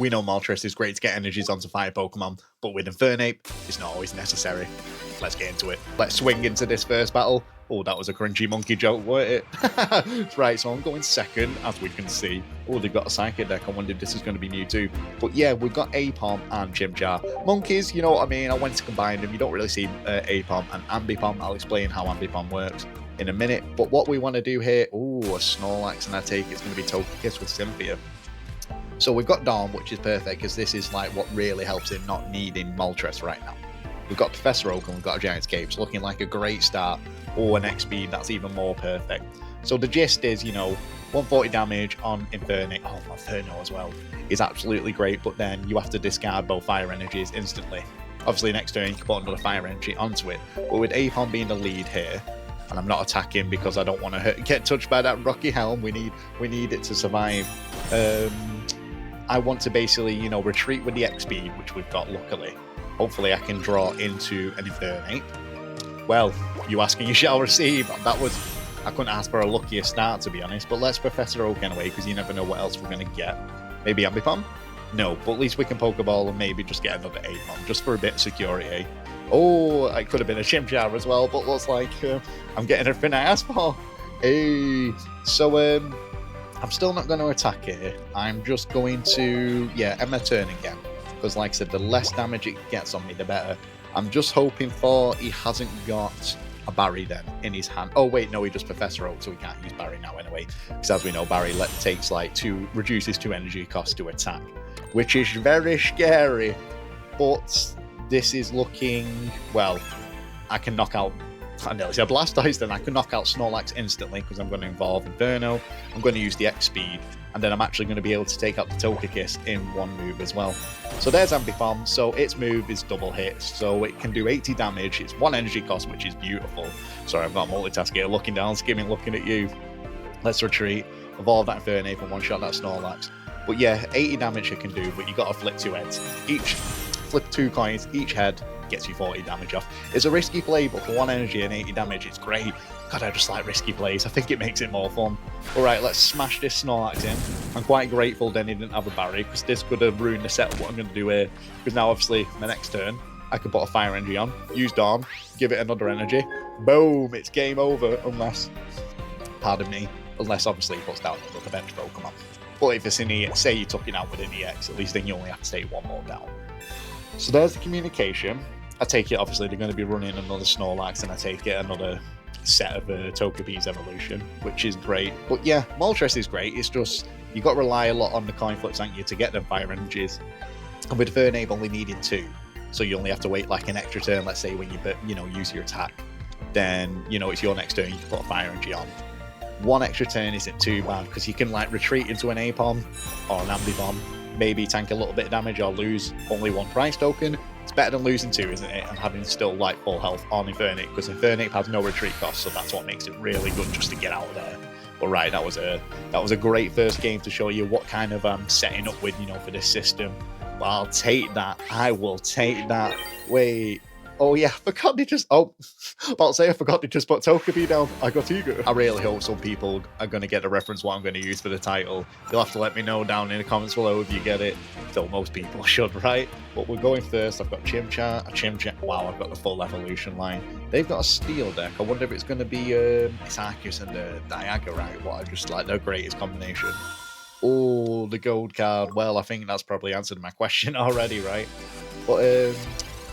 We know Moltres is great to get energies onto fire Pokemon, but with Infernape, it's not always necessary. Let's get into it. Let's swing into this first battle. Oh, that was a cringy monkey joke, weren't it? Right, so I'm going second, as we can see. Oh, they've got a Psychic deck. I wondered if this is going to be new too. But yeah, we've got A.P.O.M and Chimchar. Monkeys, you know what I mean? I went to combine them. You don't really see A.P.O.M and Ambipod. I'll explain how Ambipod works in a minute. But what we want to do here, oh, a Snorlax, and I take it's going to be Togekiss with Cynthia. So we've got Dawn, which is perfect, because this is like what really helps him not needing Moltres right now. We've got Professor Oak and we've got a Giant's Cape, so looking like a great start. Or an X-Speed, that's even more perfect. So the gist is, you know, 140 damage on Infernape, oh, Inferno as well, is absolutely great, but then you have to discard both fire energies instantly. Obviously next turn you can put another fire energy onto it, but with A.P.O.M being the lead here, and I'm not attacking because I don't want to get touched by that Rocky Helm, we need it to survive. I want to basically, you know, retreat with the X-Speed, which we've got luckily. Hopefully I can draw into an Infernape. Well, you ask and you shall receive. I couldn't ask for a luckier start, to be honest, but let's Professor Oak anyway, because you never know what else we're going to get. Maybe Ambipod? No, but at least we can Pokeball and maybe just get another A.P.O.M, just for a bit of security. Oh, it could have been a Chimchar as well, but looks like I'm getting everything I asked for. Hey, so I'm still not going to attack here. I'm just going to, end my turn again. Because like I said, the less damage it gets on me, the better. I'm just hoping for he hasn't got a Barry then in his hand. Oh wait, no, he does Professor Oak, so we can't use Barry now anyway. Because as we know, Barry takes like reduces 2 energy cost to attack. Which is very scary. But this is looking, well, I can knock out, I nearly said Blastoise, then I can knock out Snorlax instantly because I'm going to involve Inferno. I'm going to use the X-Speed, and then I'm actually going to be able to take out the Togekiss in one move as well. So there's Ambipod, so its move is double hit, so it can do 80 damage. It's 1 energy cost, which is beautiful. Sorry, I've got multitask here, looking down, skimming, looking at you. Let's retreat, evolve that Infernape and one-shot that Snorlax. But yeah, 80 damage it can do, but you got to flip 2 heads. Flip 2 coins, each head gets you 40 damage off. It's a risky play, but for 1 energy and 80 damage, it's great. God, I just like risky plays. I think it makes it more fun. Alright, let's smash this Snorlax in. I'm quite grateful then he didn't have a Barry, because this could have ruined the set of what I'm going to do here. Because now, obviously, my next turn, I can put a fire energy on, use Dawn, give it another energy. Boom! It's game over, unless, pardon me, unless obviously he puts down another bench Pokemon. But if it's an EX, say you took it out with an EX, at least then you only have to take 1 more down. So there's the communication. I take it, obviously, they're going to be running another Snorlax, and I take it another set of Togepi's evolution, which is great. But yeah, Moltres is great. It's just, you've got to rely a lot on the coin flips, haven't you, to get them fire energies. And with Infernape only needing 2, so you only have to wait like an extra turn, let's say, when you use your attack. Then, it's your next turn, you can put a fire energy on. 1 extra turn isn't too bad, because you can like retreat into an A.P.O.M or an Ambipod, maybe tank a little bit of damage or lose only 1 prize token. It's better than losing 2, isn't it? And having still like full health on Infernape, because Infernape has no retreat cost, so that's what makes it really good just to get out of there. But right, that was a great first game to show you what kind of I'm setting up with, for this system. Well, I'll take that. I will take that. Wait. Oh yeah, I forgot they just. Oh, about to say I forgot they just put Togepi down. I got Eager. I really hope some people are going to get the reference what I'm going to use for the title. You'll have to let me know down in the comments below if you get it. Though most people should, right? But we're going first. I've got Chimchar, a Chimchar. Wow, I've got the full evolution line. They've got a steel deck. I wonder if it's going to be it's Arceus and Dialga, right? What I just like their greatest combination. Oh, the gold card. Well, I think that's probably answered my question already, right? But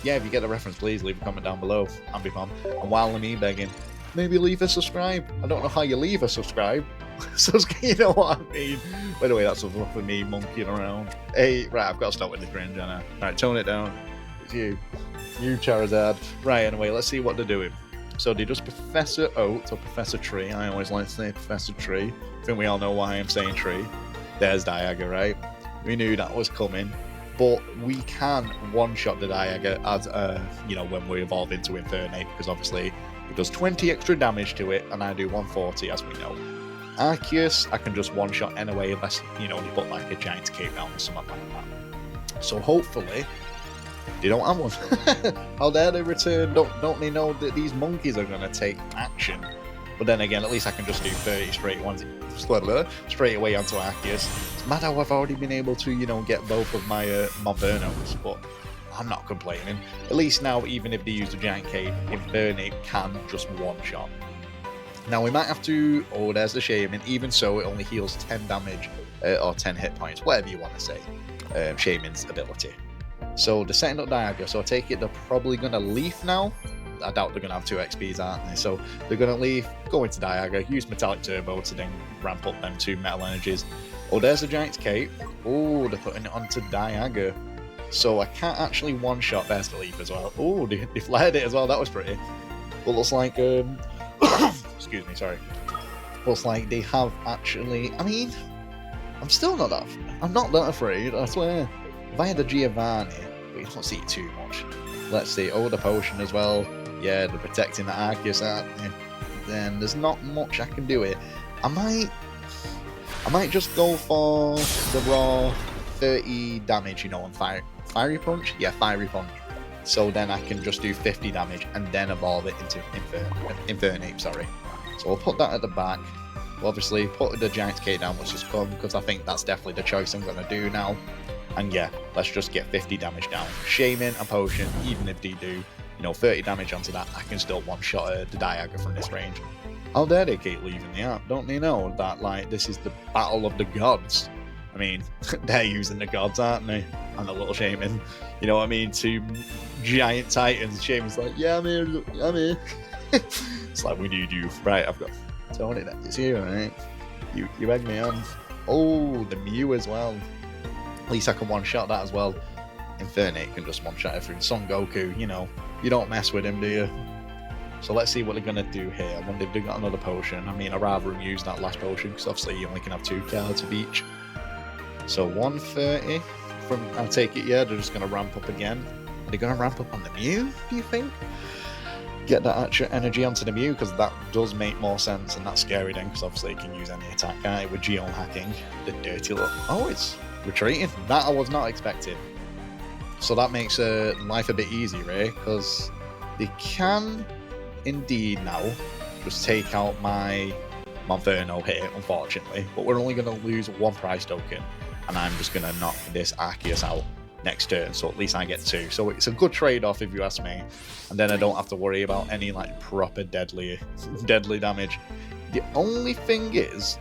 yeah, if you get the reference, please leave a comment down below. Ambipod. And while I'm begging, maybe leave a subscribe. I don't know how you leave a subscribe. So you know what I mean. By the way, that's enough of me monkeying around. Hey, right, I've got to stop with the cringe, Anna. Right, tone it down. It's you. You, Charizard. Right, anyway, let's see what they're doing. So they just Professor Oak or Professor Tree. I always like to say Professor Tree. I think we all know why I'm saying Tree. There's Dialga, right? We knew that was coming. But we can one-shot the Dialga as, when we evolve into Infernape, because obviously it does 20 extra damage to it, and I do 140, as we know. Arceus, I can just one-shot anyway, unless, you put like a Giant's Cape down or something like that. So hopefully, they don't have one. How dare they return? Don't they know that these monkeys are going to take action? But then again, at least I can just do 30 straight ones straight away onto Arceus. It's mad how I've already been able to, you know, get both of my Monfernos, but I'm not complaining. At least now, even if they use the Giant Cape, Infernape can just one-shot. Now we might have to... Oh, there's the Shaman. Even so, it only heals 10 damage or 10 hit points, whatever you want to say. Shaman's ability. So they're setting up Dialga, so I take it they're probably going to Leaf now. I doubt they're going to have 2 XPs, aren't they? So they're going to Leaf, go into Dialga, use Metallic Turbo to then ramp up them 2 Metal Energies. Oh, there's the Giant's Cape. Oh, they're putting it onto Dialga. So I can't actually one-shot. There's the Leaf as well. Oh, they flared it as well. That was pretty. But looks like... excuse me, sorry. Looks like they have actually... I mean, I'm still not that... I'm not that afraid, I swear. If I had a Giovanni, but you don't see it too much. Let's see. Oh, the potion as well. Yeah, they're protecting the Arceus, aren't they? Then there's not much I can do it. I might just go for the raw 30 damage, you know, on Fiery Punch? Yeah, Fiery Punch. So then I can just do 50 damage and then evolve it into Infernape, sorry. So we'll put that at the back. We'll obviously put the Giant's Cape down, which is fun, because I think that's definitely the choice I'm going to do now. And yeah, let's just get 50 damage down. Shaman and Potion, even if they do, you know, 30 damage onto that, I can still one-shot the Dialga from this range. How dare they keep leaving the app? Don't they know that, like, this is the battle of the gods? I mean, they're using the gods, aren't they? And the little Shaman, you know what I mean? 2 giant titans. Shaman's like, yeah, I'm here, I'm here. It's like, we need you. Right, I've got Tony, it's here, right? You egg me on. Oh, the Mew as well. At least I can one-shot that as well. Infernape can just one-shot everything. Son Goku, you know, you don't mess with him, do you? So let's see what they're going to do here. I wonder if they've got another potion. I mean, I'd rather him use that last potion, because obviously you only can have 2 cards of each. So 130 from, I'll take it, yeah, they're just going to ramp up again. Are they going to ramp up on the Mew, do you think? Get that extra energy onto the Mew, because that does make more sense, and that's scary then, because obviously it can use any attack, can't it, with Geon hacking. The dirty look. Oh, it's retreating. That I was not expecting. So that makes life a bit easier, eh? Because they can indeed now just take out my Monferno here, unfortunately. But we're only going to lose 1 prize token, and I'm just going to knock this Arceus out next turn, so at least I get 2. So it's a good trade-off if you ask me, and then I don't have to worry about any like proper deadly damage. The only thing is,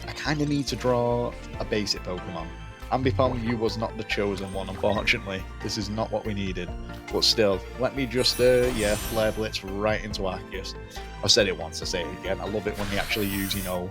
I kind of need to draw a basic Pokemon. Ambipod, you was not the chosen one, unfortunately. This is not what we needed, but still, let me just yeah, Flare Blitz right into Arceus. I've said it once, I say it again, I love it when they actually use, you know,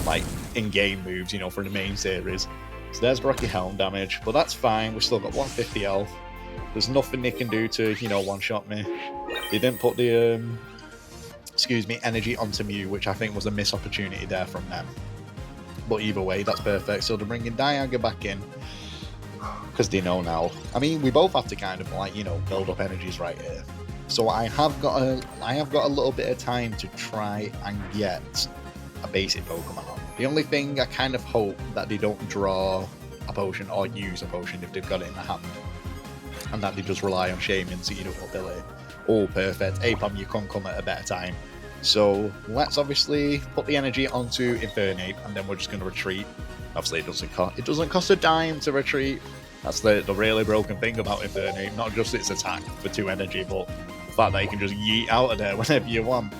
like in-game moves, you know, for the main series. So there's Rocky Helm damage, but that's fine. We've still got 150 health. There's nothing they can do to, you know, one-shot me. They didn't put the, excuse me, energy onto Mew, which I think was a missed opportunity there from them. But either way, that's perfect. So they're bringing Dialga back in, because they know now. I mean, we both have to kind of, like, you know, build up energies right here. So I have got a little bit of time to try and get a basic Pokemon on. The only thing I kind of hope that they don't draw a potion or use a potion if they've got it in the hand, and that they just rely on Shaman's eat up ability. Oh, perfect. Apom, you can come at a better time. So let's obviously put the energy onto Infernape, and then we're just going to retreat. Obviously, it doesn't cost a dime to retreat. That's the really broken thing about Infernape. Not just its attack for 2 energy, but the fact that you can just yeet out of there whenever you want.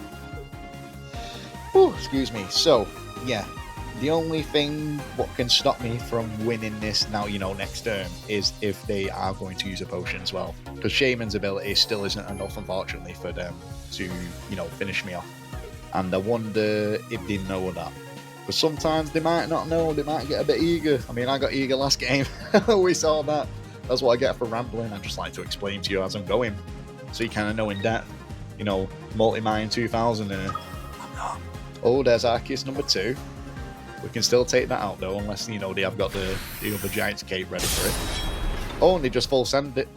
Whew, excuse me. So, yeah. The only thing what can stop me from winning this now, you know, next turn, is if they are going to use a potion as well. Because Shaman's ability still isn't enough, unfortunately, for them to, you know, finish me off. And I wonder if they know that. Because sometimes they might not know, they might get a bit eager. I mean, I got eager last game. We saw that. That's what I get for rambling. I just like to explain to you as I'm going, so you kind of know in depth. You know, Multi-Mine 2000 here. I'm not. Oh, there's Arceus number 2. We can still take that out though, unless, you know, they have got the other Giant's Cape ready for it. Oh, and they just full sent it.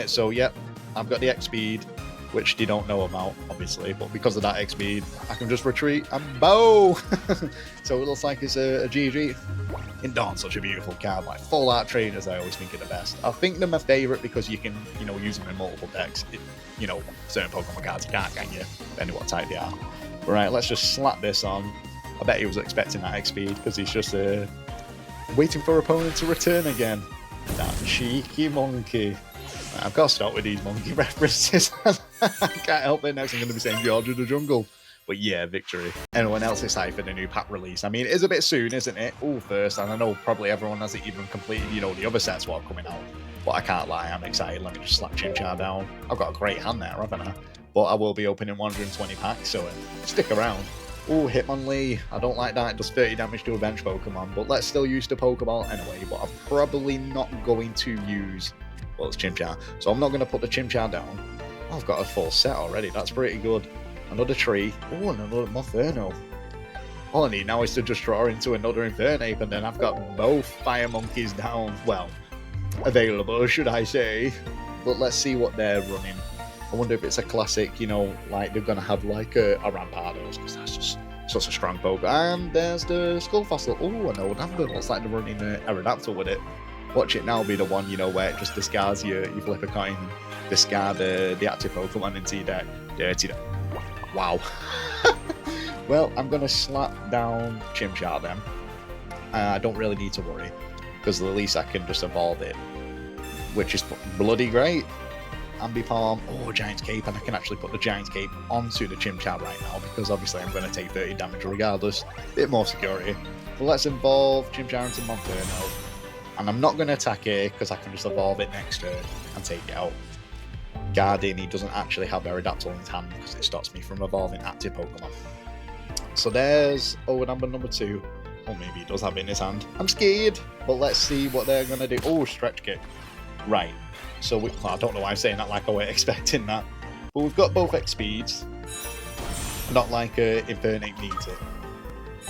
So yep, I've got the X speed, which they don't know about, obviously, but because of that X speed, I can just retreat and bow. So it looks like it's a GG. And Dawn's such a beautiful card, like full art trainers. I always think are the best. I think they're my favorite because you can, you know, use them in multiple decks. You know, certain Pokemon cards you can't, can you? Depending what type they are. Right, let's just slap this on. I bet he was expecting that XP because he's just waiting for opponent to return again. That cheeky monkey. Right, I've got to start with these monkey references. I can't help it. Next I'm going to be saying George of the Jungle. But yeah, victory. Anyone else excited for the new pack release? I mean, it is a bit soon, isn't it? Oh, first, and I know probably everyone hasn't even completed, you know, the other sets what are coming out. But I can't lie, I'm excited. Let me just slap Chimchar down. I've got a great hand there, haven't I? But I will be opening 120 packs, so stick around. Oh, Hitmonlee. I don't like that. It does 30 damage to a bench Pokemon, but let's still use the Pokeball anyway. But I'm probably not going to use, well, it's Chimchar. So I'm not going to put the Chimchar down. Oh, I've got a full set already. That's pretty good. Another tree. Oh, another Inferno. All I need now is to just draw into another Infernape, and then I've got both Fire Monkeys down. Well, available, should I say. But let's see what they're running. I wonder if it's a classic, you know, like they're going to have like a Rampardos, because that's just such a strong poke. And there's the Skull Fossil. Oh, an old Amber. Looks like they're running an Aerodactyl with it. Watch it now be the one, you know, where it just discards your flip a coin, discard the active Pokemon into your deck. Dirty. Wow. Well, I'm going to slap down Chimchar then. I don't really need to worry, because at least I can just evolve it, which is bloody great. Ambipod, oh, Giant's Cape, and I can actually put the Giant's Cape onto the Chimchar right now, because obviously I'm going to take 30 damage regardless. Bit more security. But let's evolve Chimchar into Monferno. And I'm not going to attack it, because I can just evolve it next turn and take it out. Guardian, he doesn't actually have Aerodactyl in his hand, because it stops me from evolving active Pokemon. So there's number 2. Or maybe he does have it in his hand. I'm scared, but let's see what they're going to do. Oh, Stretch Kick. Right. So well, I don't know why I'm saying that like I was expecting that. But we've got both X speeds. Not like Infernape needs it.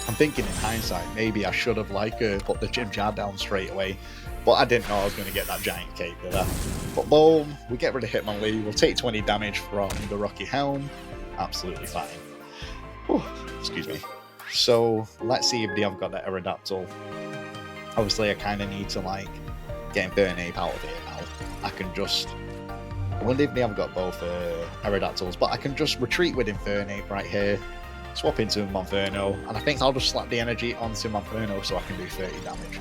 I'm thinking in hindsight, maybe I should have like put the Chimchar down straight away. But I didn't know I was going to get that Giant Cape, did I? But boom, we get rid of Hitmonlee. We'll take 20 damage from the Rocky Helm. Absolutely fine. Whew, excuse me. So let's see if they have got that Aerodactyl. Obviously, I kind of need to like get Infernape out of here now. I can just, I wonder if they have got both Aerodactyls, but I can just retreat with Infernape right here, swap into Monferno, and I think I'll just slap the energy onto Monferno so I can do 30 damage.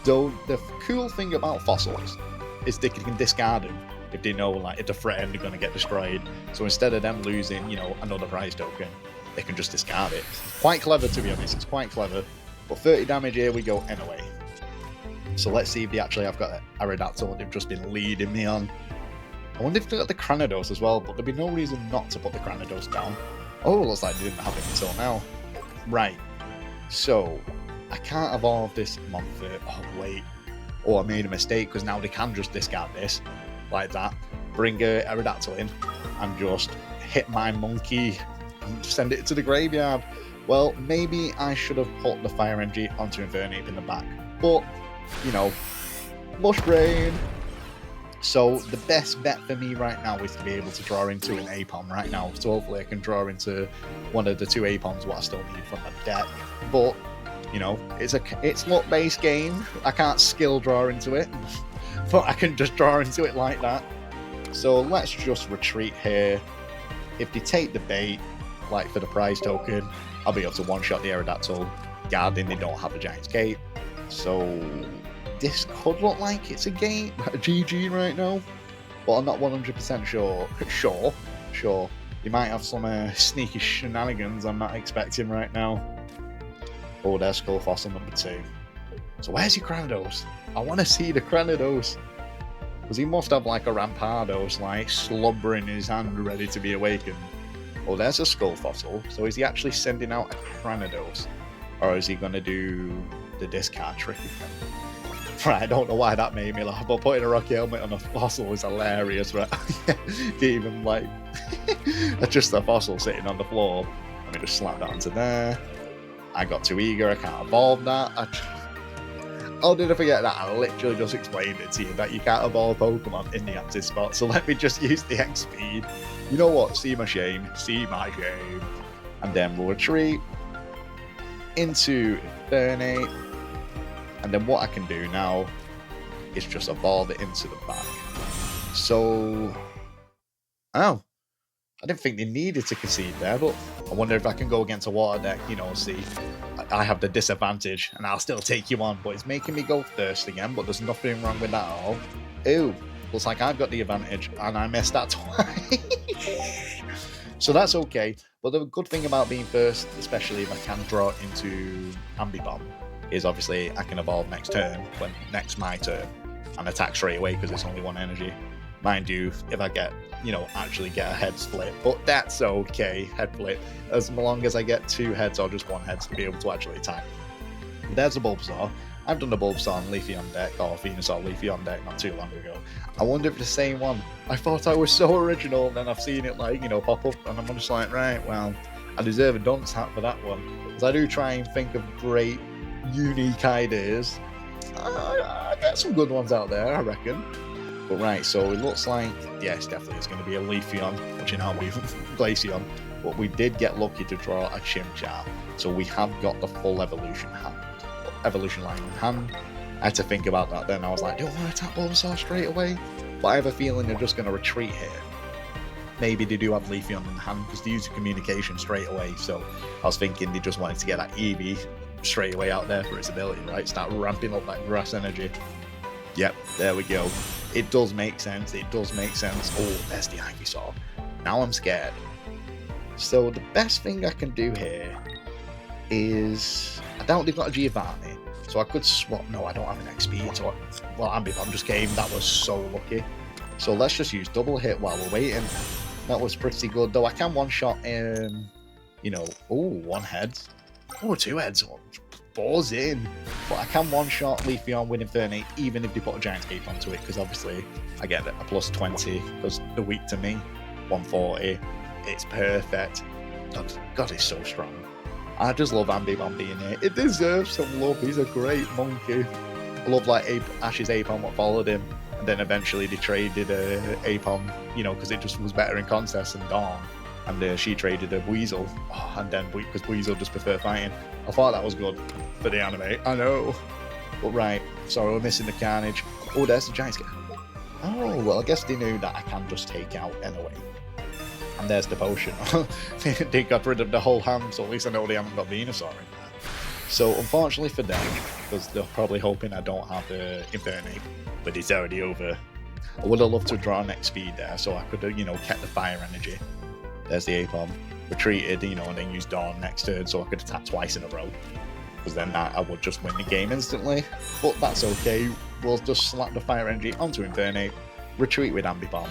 So the cool thing about fossils is they can discard them if they know like if they're threatened they're going to get destroyed. So instead of them losing, you know, another prize token, they can just discard it. It's quite clever, to be honest. It's quite clever. But 30 damage, here we go anyway. So let's see if they actually have got an Aerodactyl and they've just been leading me on. I wonder if they got the Cranidos as well, but there'd be no reason not to put the Cranidos down. Oh, looks like they didn't have it until now. Right. So I can't evolve this Monfer. Oh, wait. Oh, I made a mistake, because now they can just discard this like that. Bring a Aerodactyl in and just hit my monkey and send it to the graveyard. Well, maybe I should have put the Fire Energy onto Infernape in the back. But, you know, mush brain. So the best bet for me right now is to be able to draw into an Apom right now. So hopefully I can draw into one of the 2 Apoms what I still need from the deck. But, you know, it's luck-based game. I can't skill draw into it, but I can just draw into it like that. So let's just retreat here. If they take the bait, like for the prize token, I'll be able to one-shot the Aerodactyl. Guarding, they don't have a Giant's Cape. So this could look like it's a game, a GG right now, but I'm not 100% sure. Sure. You might have some sneaky shenanigans I'm not expecting right now. Oh, there's Skull Fossil number 2. So where's your Cranidos? I want to see the Cranidos. Because he must have like a Rampardos, like slumbering in his hand, ready to be awakened. Oh, there's a Skull Fossil. So is he actually sending out a Cranidos? Or is he going to do the discard trick again? Right, I don't know why that made me laugh, but putting a Rocky Helmet on a fossil is hilarious, right? Can't even like, just a fossil sitting on the floor. Let me just slap that onto there. I got too eager, I can't evolve that. Oh, did I forget that? I literally just explained it to you, that you can't evolve Pokemon in the active spot, so let me just use the X speed. You know what? See my shame. And then we'll retreat into Infernape. And then what I can do now is just evolve it into the back. So, oh, I didn't think they needed to concede there, but I wonder if I can go against a water deck, you know, see, I have the disadvantage and I'll still take you on, but it's making me go first again, but there's nothing wrong with that at all. Ew, looks like I've got the advantage and I missed that twice. So that's okay, but the good thing about being first, especially if I can draw into Ambipod, is obviously I can evolve next turn, when next my turn, and attack straight away because it's only one energy. Mind you, if I get, you know, actually get a head split, but that's okay, head split, as long as I get 2 heads or just 1 head to be able to actually attack. There's a Bulbasaur. I've done a Bulbasaur and Leafeon deck, or Venusaur Leafeon deck not too long ago. I wonder if it's the same one. I thought I was so original, and then I've seen it, like, you know, pop up, and I'm just like, right, well, I deserve a dunce hat for that one. Because I do try and think of great, unique ideas. I get some good ones out there, I reckon. But right, so it looks like, yes, definitely it's going to be a Leafeon, which now we've Glaceon. But we did get lucky to draw a Chimchar, so we have got the full evolution line in hand. I had to think about that then. I was like, do I want to attack Bulbasaur straight away? But I have a feeling they're just going to retreat here. Maybe they do have Leafeon in hand because they use communication straight away. So I was thinking they just wanted to get that Eevee straight away out there for its ability, right? Start ramping up that grass energy. Yep, there we go. It does make sense. It does make sense. Oh, there's the Ivysaur. Now I'm scared. So the best thing I can do here is, I doubt they've got a Giovanni, so I could swap. No, I don't have an XP. So, well, Ambipod just came. That was so lucky. So let's just use double hit while we're waiting. That was pretty good, though. I can one-shot, you know, oh, 1 head. Oh, 2 heads. Balls in. But I can one-shot Leafeon with Infernape, even if they put a Giant Escape onto it, because obviously I get a plus 20, because they're weak to me. 140. It's perfect. God, he's so strong. I just love Ambipod being here. It deserves some love. He's a great monkey. I love, like, Ash's Apom, what followed him. And then eventually they traded Apom, you know, because it just was better in contests than Dawn. And she traded a Weasel. Oh, and then, because Weasel just prefer fighting. I thought that was good for the anime. I know. But right, sorry, we're missing the Carnage. Oh, there's the Giant Escape. Oh, well, I guess they knew that I can just take out anyway. And there's the potion. They got rid of the whole hand, so at least I know they haven't got Venusaur in there. So unfortunately for them, because they're probably hoping I don't have the Infernape, but it's already over. I would have loved to draw next speed there, so I could have, you know, kept the fire energy. There's the Apom. Retreated, you know, and then used Dawn next turn, so I could attack twice in a row. Because then I would just win the game instantly. But that's okay. We'll just slap the fire energy onto Infernape, retreat with Ambipod,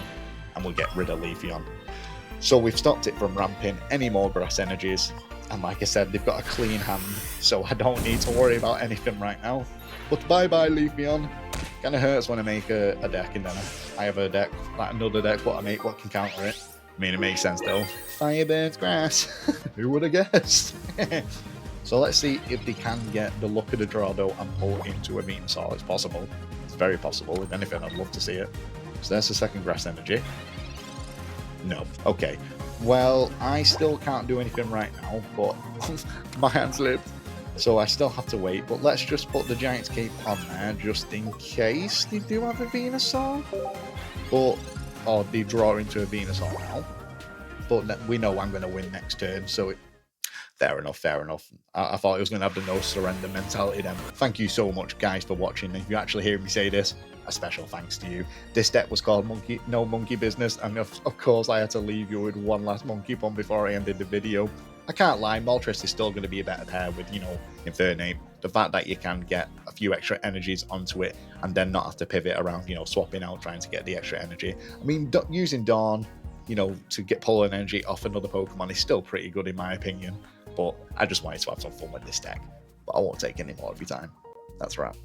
and we'll get rid of Leafeon. So we've stopped it from ramping any more grass energies, and like I said, they've got a clean hand, so I don't need to worry about anything right now. But bye-bye Leafeon. Kinda hurts when I make a deck and then I have a deck, like another deck, what I make, what can counter it. I mean, it makes sense though. Fire burns grass. Who would have guessed? So let's see if they can get the luck of the draw though and pull into a Venusaur. It's possible. It's very possible. If anything, I'd love to see it. So there's the second grass energy. No. Okay. Well, I still can't do anything right now, but my hand slipped. So I still have to wait. But let's just put the Giant's Cape on there just in case they do have a Venusaur. But, or they draw into a Venusaur now. But we know I'm going to win next turn, so fair enough, fair enough. I thought it was going to have the no surrender mentality then. Thank you so much, guys, for watching. If you actually hear me say this, a special thanks to you. This deck was called No Monkey Business, and of course I had to leave you with one last monkey pun before I ended the video. I can't lie, Moltres is still going to be a better pair with, you know, Infernape. The fact that you can get a few extra energies onto it and then not have to pivot around, you know, swapping out, trying to get the extra energy. I mean, using Dawn, you know, to get pulling energy off another Pokemon is still pretty good in my opinion. But I just wanted to have some fun with this deck. But I won't take any more of your time. That's right.